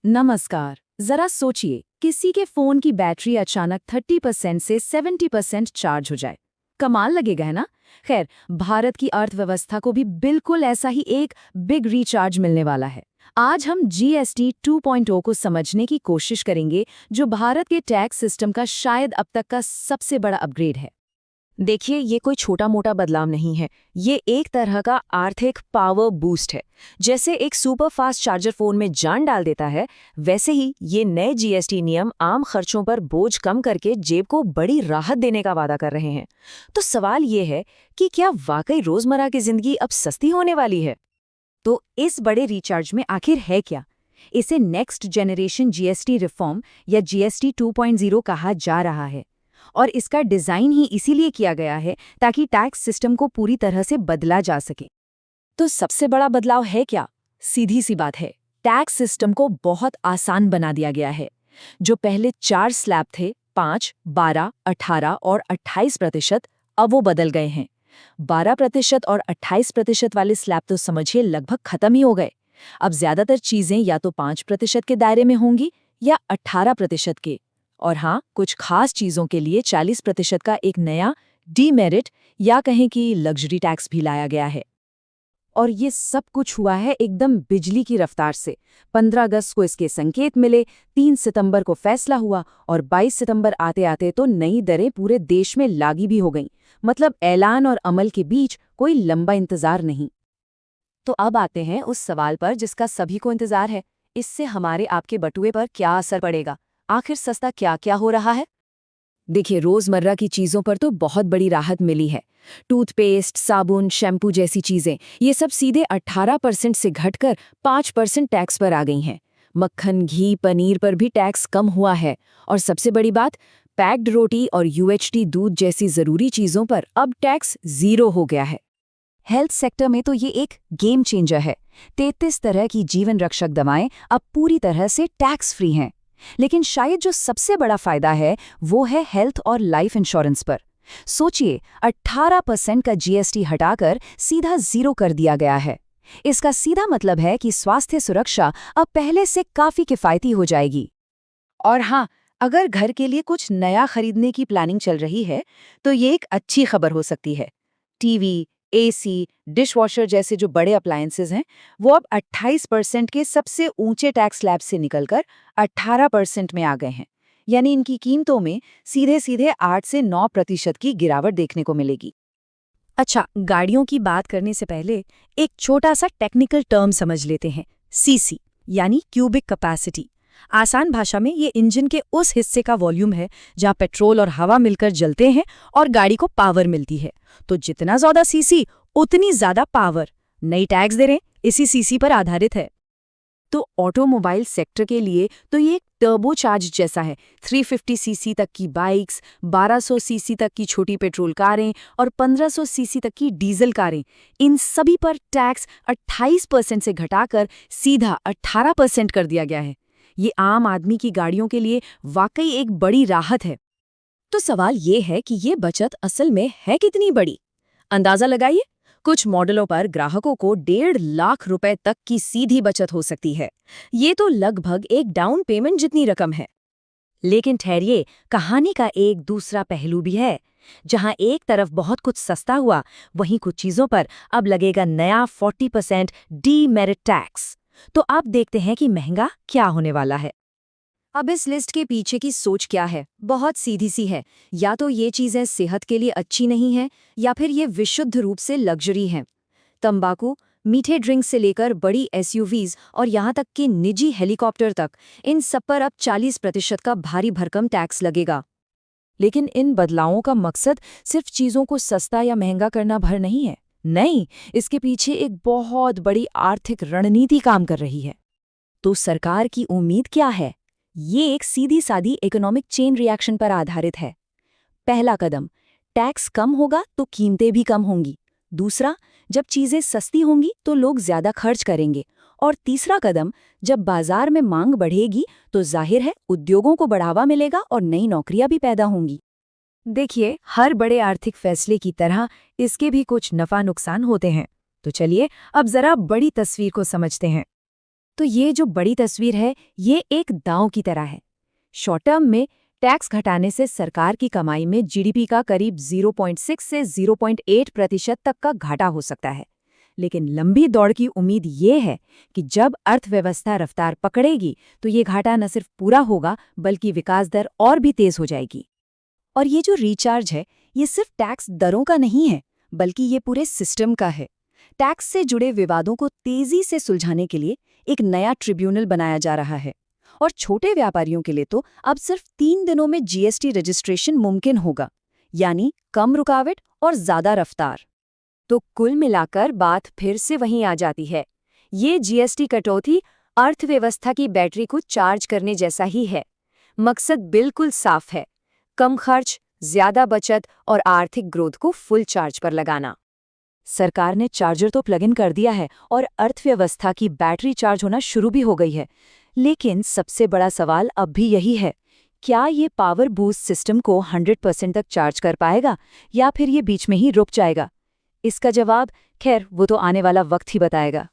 नमस्कार। जरा सोचिए, किसी के फोन की बैटरी अचानक 30% से 70% चार्ज हो जाए। कमाल लगेगा, है ना? खैर, भारत की अर्थव्यवस्था को भी बिल्कुल ऐसा ही एक बिग रिचार्ज मिलने वाला है। आज हम जीएसटी 2.0 को समझने की कोशिश करेंगे, जो भारत के टैक्स सिस्टम का शायद अब तक का सबसे बड़ा अपग्रेड है। देखिए, ये कोई छोटा मोटा बदलाव नहीं है। ये एक तरह का आर्थिक पावर बूस्ट है। जैसे एक सुपर फास्ट चार्जर फोन में जान डाल देता है, वैसे ही ये नए जीएसटी नियम आम खर्चों पर बोझ कम करके जेब को बड़ी राहत देने का वादा कर रहे हैं। तो सवाल ये है कि क्या वाकई रोजमर्रा की जिंदगी अब सस्ती होने वाली है? तो इस बड़े रिचार्ज में आखिर है क्या? इसे नेक्स्ट जनरेशन जीएसटी रिफॉर्म या जीएसटी 2.0 कहा जा रहा है। और इसका डिजाइन ही इसीलिए किया गया है ताकि टैक्स सिस्टम को पूरी तरह से बदला जा सके। तो सबसे बड़ा बदलाव है क्या? सीधी सी बात है, टैक्स सिस्टम को बहुत आसान बना दिया गया है। जो पहले 4 स्लैब थे, 5, 12, 18 और 28%, अब वो बदल गए हैं। 12% और 28% वाले स्लैब तो समझिए लगभग खत्म ही हो गए। अब ज्यादातर चीजें या तो 5% के दायरे में होंगी या 18% के। और हाँ, कुछ खास चीजों के लिए 40% का एक नया डीमेरिट या कहें कि लग्जरी टैक्स भी लाया गया है। और ये सब कुछ हुआ है एकदम बिजली की रफ्तार से। 15 अगस्त को इसके संकेत मिले, 3 सितंबर को फैसला हुआ और 22 सितंबर आते आते तो नई दरें पूरे देश में लागू भी हो गईं। मतलब ऐलान और अमल के बीच कोई लंबा इंतजार नहीं। तो अब आते हैं उस सवाल पर जिसका सभी को इंतजार है। इससे हमारे आपके बटुए पर क्या असर पड़ेगा? आखिर सस्ता क्या क्या हो रहा है? देखिए, रोजमर्रा की चीजों पर तो बहुत बड़ी राहत मिली है। टूथपेस्ट, साबुन, शैम्पू जैसी चीजें, ये सब सीधे 18% से घटकर 5% टैक्स पर आ गई हैं। मक्खन, घी, पनीर पर भी टैक्स कम हुआ है। और सबसे बड़ी बात, पैक्ड रोटी और यूएचटी दूध जैसी जरूरी चीजों पर अब टैक्स 0 हो गया है। हेल्थ सेक्टर में तो ये एक गेम चेंजर है। 33 तरह की जीवन रक्षक दवाएं अब पूरी तरह से टैक्स फ्री हैं। लेकिन शायद जो सबसे बड़ा फायदा है वो है हेल्थ और लाइफ इंश्योरेंस पर। सोचिए, 18% का जीएसटी हटाकर सीधा 0 कर दिया गया है। इसका सीधा मतलब है कि स्वास्थ्य सुरक्षा अब पहले से काफी किफायती हो जाएगी। और हाँ, अगर घर के लिए कुछ नया खरीदने की प्लानिंग चल रही है तो ये एक अच्छी खबर हो सकती है। टीवी, एसी, डिशवॉशर जैसे जो बड़े अप्लायंसेस हैं, वो अब 28% के सबसे ऊंचे टैक्स स्लैब से निकलकर 18% में आ गए हैं। यानी इनकी कीमतों में सीधे सीधे 8 से 9% की गिरावट देखने को मिलेगी। अच्छा, गाड़ियों की बात करने से पहले एक छोटा सा टेक्निकल टर्म समझ लेते हैं। सीसी यानी क्यूबिक कैपेसिटी। आसान भाषा में ये इंजन के उस हिस्से का वॉल्यूम है जहां पेट्रोल और हवा मिलकर जलते हैं और गाड़ी को पावर मिलती है। तो जितना ज्यादा सीसी उतनी ज्यादा पावर। नई टैक्स दरें इसी सीसी पर आधारित है। तो ऑटोमोबाइल सेक्टर के लिए तो ये एक टर्बो चार्ज जैसा है। 350 सीसी तक की बाइक्स, 1200 सीसी तक की छोटी पेट्रोल कारें और 1500 सीसी तक की डीजल कारें, इन सभी पर टैक्स 28% से घटाकर सीधा 18% कर दिया गया है। ये आम आदमी की गाड़ियों के लिए वाकई एक बड़ी राहत है। तो सवाल ये है कि ये बचत असल में है कितनी बड़ी? अंदाजा लगाइए। कुछ मॉडलों पर ग्राहकों को 1.5 लाख रुपए तक की सीधी बचत हो सकती है। ये तो लगभग एक डाउन पेमेंट जितनी रकम है। लेकिन ठहरिए, कहानी का एक दूसरा पहलू भी है। जहां एक तरफ बहुत कुछ सस्ता हुआ, वहीं कुछ चीजों पर अब लगेगा नया 40% डीमेरिट टैक्स। तो अब देखते हैं कि महंगा क्या होने वाला है। अब इस लिस्ट के पीछे की सोच क्या है? बहुत सीधी सी है। या तो ये चीजें सेहत के लिए अच्छी नहीं हैं, या फिर ये विशुद्ध रूप से लग्जरी हैं। तंबाकू, मीठे ड्रिंक से लेकर बड़ी एसयूवीज और यहाँ तक कि निजी हेलीकॉप्टर तक, इन सब पर अब 40% का भारी भरकम टैक्स लगेगा। लेकिन इन बदलावों का मकसद सिर्फ चीजों को सस्ता या महंगा करना भर नहीं है। नहीं, इसके पीछे एक बहुत बड़ी आर्थिक रणनीति काम कर रही है। तो सरकार की उम्मीद क्या है? ये एक सीधी सादी इकोनॉमिक चेन रिएक्शन पर आधारित है। पहला कदम, टैक्स कम होगा तो कीमतें भी कम होंगी। दूसरा, जब चीजें सस्ती होंगी तो लोग ज्यादा खर्च करेंगे। और तीसरा कदम, जब बाजार में मांग बढ़ेगी तो जाहिर है उद्योगों को बढ़ावा मिलेगा और नई नौकरियां भी पैदा होंगी। देखिए, हर बड़े आर्थिक फैसले की तरह इसके भी कुछ नफा नुकसान होते हैं। तो चलिए अब जरा बड़ी तस्वीर को समझते हैं। तो ये जो बड़ी तस्वीर है, ये एक दांव की तरह है। शॉर्ट टर्म में टैक्स घटाने से सरकार की कमाई में जीडीपी का करीब 0.6 से 0.8% तक का घाटा हो सकता है। लेकिन लंबी दौड़ की उम्मीद ये है कि जब अर्थव्यवस्था रफ्तार पकड़ेगी तो ये घाटा न सिर्फ पूरा होगा बल्कि विकास दर और भी तेज हो जाएगी। और ये जो रिचार्ज है, ये सिर्फ टैक्स दरों का नहीं है, बल्कि ये पूरे सिस्टम का है। टैक्स से जुड़े विवादों को तेजी से सुलझाने के लिए एक नया ट्रिब्यूनल बनाया जा रहा है। और छोटे व्यापारियों के लिए तो अब सिर्फ 3 दिनों में जीएसटी रजिस्ट्रेशन मुमकिन होगा, यानी कम रुकावट और ज्यादा रफ्तार। तो कुल मिलाकर बात फिर से वहीं आ जाती है। ये जीएसटी कटौती अर्थव्यवस्था की बैटरी को चार्ज करने जैसा ही है। मकसद बिल्कुल साफ है, कम खर्च, ज्यादा बचत और आर्थिक ग्रोथ को फुल चार्ज पर लगाना। सरकार ने चार्जर तो प्लग इन कर दिया है और अर्थव्यवस्था की बैटरी चार्ज होना शुरू भी हो गई है। लेकिन सबसे बड़ा सवाल अब भी यही है, क्या ये पावर बूस्ट सिस्टम को 100% तक चार्ज कर पाएगा या फिर ये बीच में ही रुक जाएगा? इसका जवाब खैर वो तो आने वाला वक्त ही बताएगा।